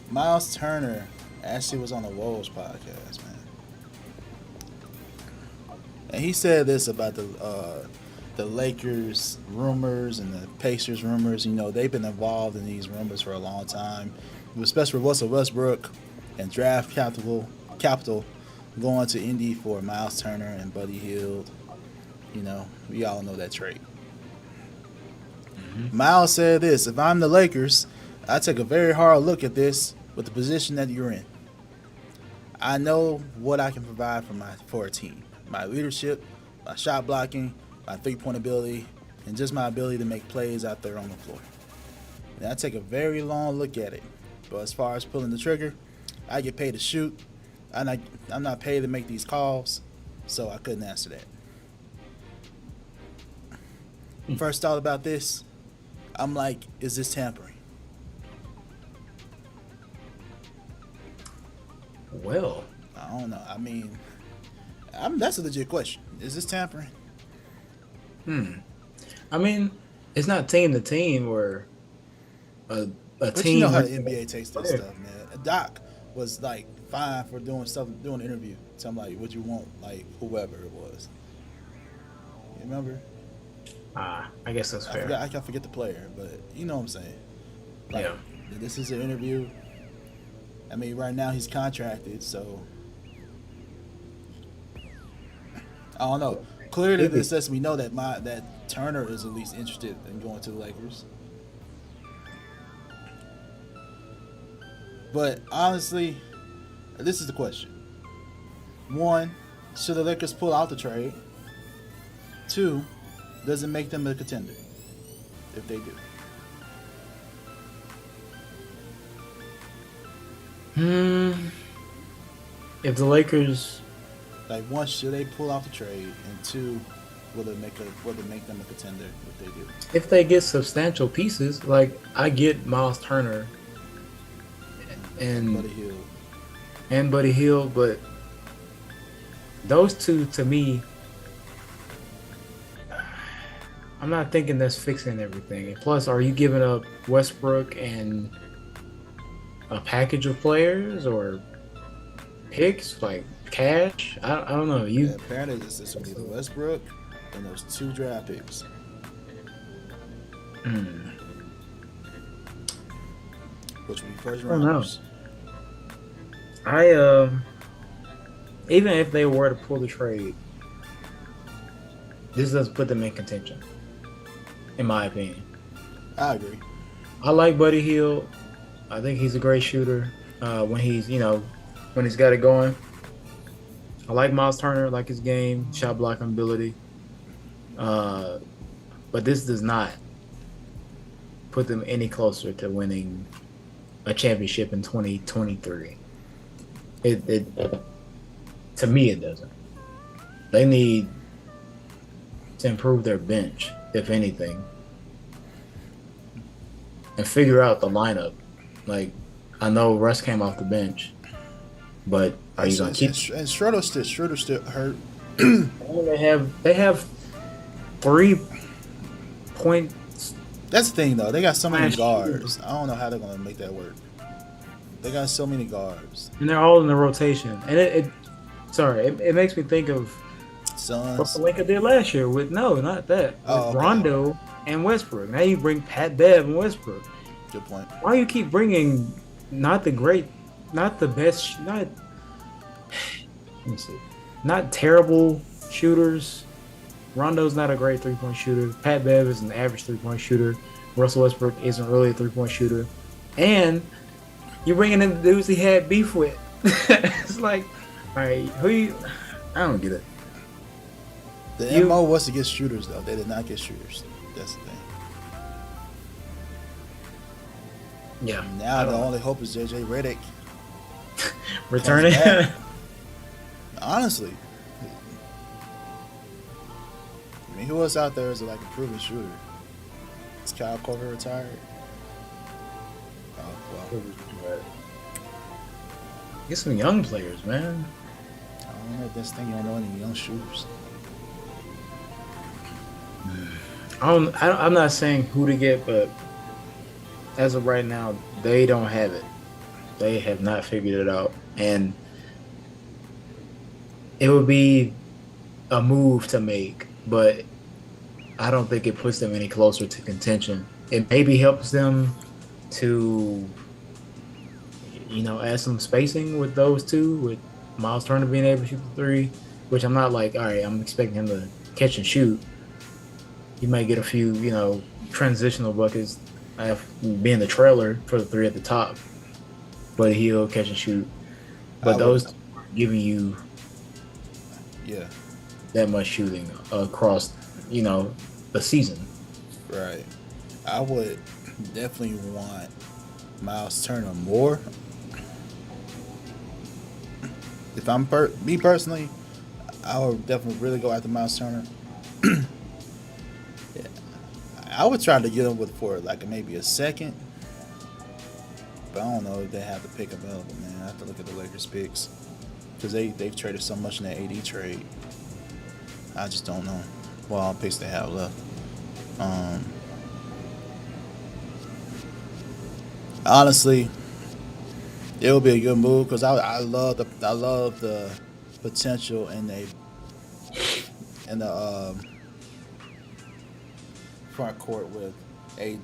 Myles Turner actually was on the Wolves podcast, man, and he said this about the Lakers rumors and the Pacers rumors. You know, they've been involved in these rumors for a long time, especially with Russell Westbrook and draft capital going to Indy for Myles Turner and Buddy Hield. You know, we all know that trade. Myles said this: "If I'm the Lakers, I take a very hard look at this with the position that you're in. I know what I can provide for a team: my leadership, my shot blocking, my three-point ability, and just my ability to make plays out there on the floor. And I take a very long look at it. But as far as pulling the trigger, I get paid to shoot. I'm not paid to make these calls, so I couldn't answer that." First thought about this, I'm like, is this tampering? Well, I don't know. I mean, that's a legit question. Is this tampering? I mean, it's not team to team or a But team. you know how the NBA takes this stuff, man. Doc was like fine for doing an interview. Tell him like, what you want, like whoever it was. You remember? I guess that's fair. I can't forget the player, but you know what I'm saying. Like, Yeah. This is an interview. I mean, right now he's contracted, so I don't know. Clearly, this lets me know that Turner is at least interested in going to the Lakers. But honestly, this is the question. One, should the Lakers pull out the trade? Two, does it make them a contender if they do? If the Lakers, Like, one, should they pull out the trade? And two, will it make them a contender if they do? if they get substantial pieces, like I get Myles Turner and Buddy Hield. But those two to me, I'm not thinking that's fixing everything. And plus, are you giving up Westbrook and a package of players or picks like cash? I don't know. Apparently, this will be the Westbrook and those 2 draft picks. Which will be first rounders. Even if they were to pull the trade, this doesn't put them in contention, in my opinion. I agree. I like Buddy Hield. I think he's a great shooter when he's got it going. I like Myles Turner, like his game, shot blocking ability. But this does not put them any closer to winning a championship in 2023. It to me it doesn't. They need to improve their bench, if anything, and figure out the lineup. Like, I know Russ came off the bench, but are you gonna keep? And Schroeder's still hurt. They have 3 points. That's the thing, though. They got so many guards. I don't know how they're gonna make that work. They got so many guards, And they're all in the rotation. And it makes me think of what Suns. Pelinka did last year with not that. Oh, With okay. Rondo and Westbrook. Now you bring Pat Bev and Westbrook. Good point. Why you keep bringing not the best, let me see, not terrible shooters? Rondo's not a great 3-point shooter. Pat Bev is an average 3-point shooter. Russell Westbrook isn't really a 3-point shooter. And you're bringing in the dudes he had beef with. It's like, all right, I don't get it. The MO was to get shooters, though. They did not get shooters. That's the thing. Yeah. Now the only hope is JJ Redick returning. Honestly. I mean, who else out there is like a proven shooter? Is Kyle Korver retired? Oh, well. Get some young players, man. I don't know if this thing, you don't know any young shooters. I'm not saying who to get, but as of right now, they don't have it. They have not figured it out, and it would be a move to make, but I don't think it puts them any closer to contention. It maybe helps them to, add some spacing with those two, with Myles Turner being able to shoot the three, which I'm not like, all right, I'm expecting him to catch and shoot. He might get a few, transitional buckets, being the trailer for the three at the top, but he'll catch and shoot. But those aren't giving you that much shooting across, the season. Right. I would definitely want Myles Turner more. If I'm me personally, I would definitely really go after Myles Turner. I would try to get him for like maybe a second, but I don't know if they have the pick available, man. I have to look at the Lakers picks because they've traded so much in that AD trade. I just don't know what all picks they have left. Honestly, it would be a good move because I love the potential in the front court with AD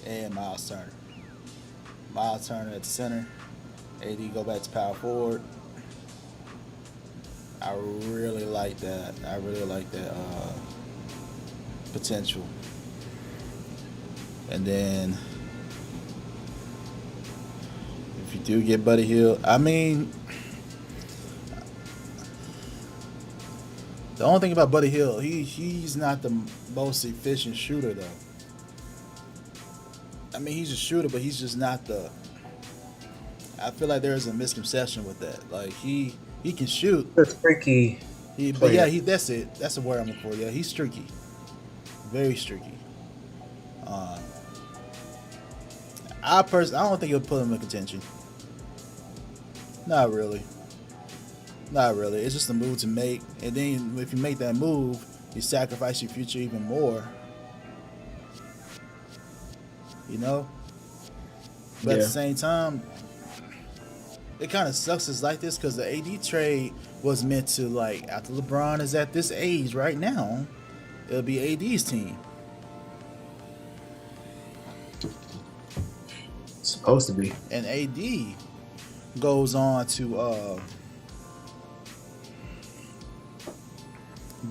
and Myles Turner. Myles Turner at the center, AD go back to power forward. I really like that. Potential. And then if you do get Buddy Hield, I mean, the only thing about Buddy Hield, he's not the most efficient shooter though. I mean, he's a shooter, but he's just not the. I feel like there's a misconception with that. Like he can shoot. That's streaky. That's it. That's the word I'm looking for. Yeah, he's streaky, very streaky. I don't think it'll put him in contention. Not really. It's just a move to make, and then if you make that move, you sacrifice your future even more. But at the same time, it kind of sucks it's like this because the AD trade was meant to, like, after LeBron is at this age right now, it'll be AD's team. Supposed to be. And AD goes on to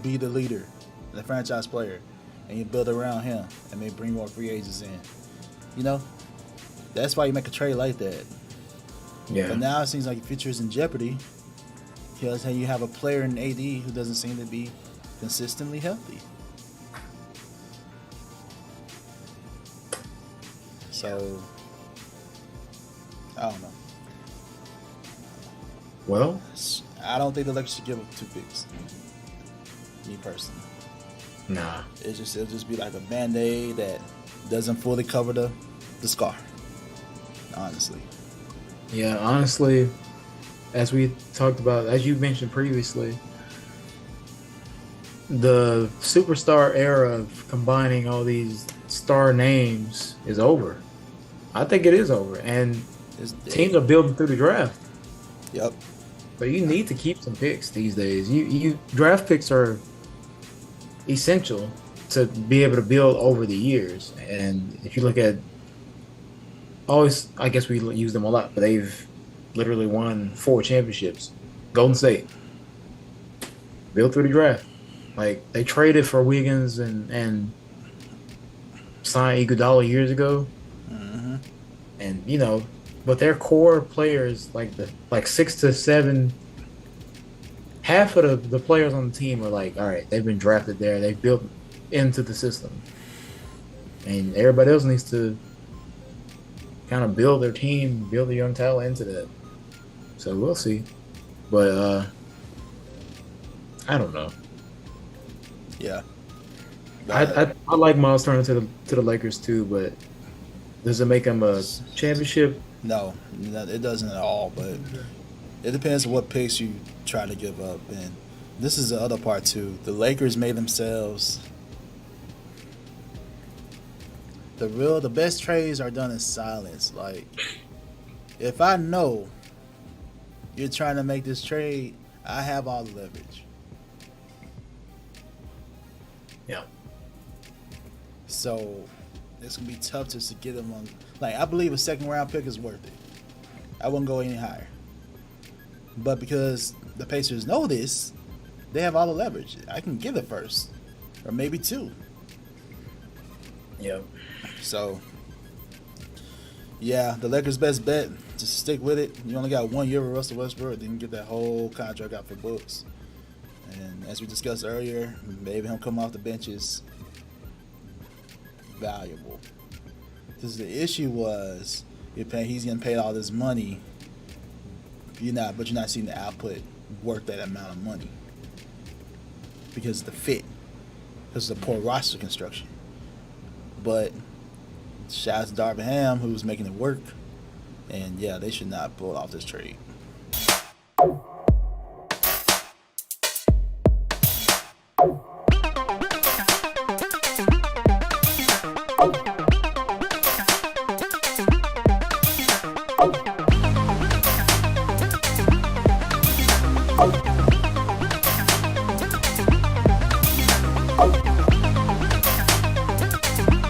be the leader, the franchise player, and you build around him and maybe bring more free agents in. That's why you make a trade like that. Yeah. But now it seems like your future is in jeopardy because you have a player in AD who doesn't seem to be consistently healthy. So, I don't know. Well, I don't think the Lakers should give up 2 picks. Me personally. Nah. It'll just be like a Band-Aid that doesn't fully cover the scar. Honestly. Yeah, honestly, as we talked about, as you mentioned previously, the superstar era of combining all these star names is over. I think it is over, and teams are building through the draft. Yep. So you need to keep some picks these days. You draft picks are essential to be able to build over the years. And if you look at I guess we use them a lot, but they've literally won 4 championships. Golden State built through the draft. Like, they traded for Wiggins and signed Iguodala years ago. Mm-hmm. And but their core players, like 6 to 7, half of the players on the team are like, all right, they've been drafted there, they've built into the system, and everybody else needs to kind of build their team, build the young talent into that. So we'll see. But I don't know. Yeah. I like Myles Turner to the Lakers too, but does it make him a championship? No, it doesn't at all. But it depends on what picks you try to give up, and this is the other part too. The Lakers made themselves. The best trades are done in silence. Like, If I know you're trying to make this trade, I have all the leverage. Yeah. So it's gonna be tough just to get him on. Like, I believe a second round pick is worth it. I wouldn't go any higher. But because the Pacers know this, they have all the leverage. I can give it first, or maybe two. Yeah. So, yeah, the Lakers' best bet, just stick with it. You only got 1 year with Russell Westbrook, then you get that whole contract out for books. And as we discussed earlier, maybe him coming off the bench is valuable. Because the issue was, he's getting paid all this money, but you're not seeing the output worth that amount of money. Because of the fit. Because of the poor roster construction. But shout out to Darvin Ham, who was making it work. And yeah, they should not pull off this trade.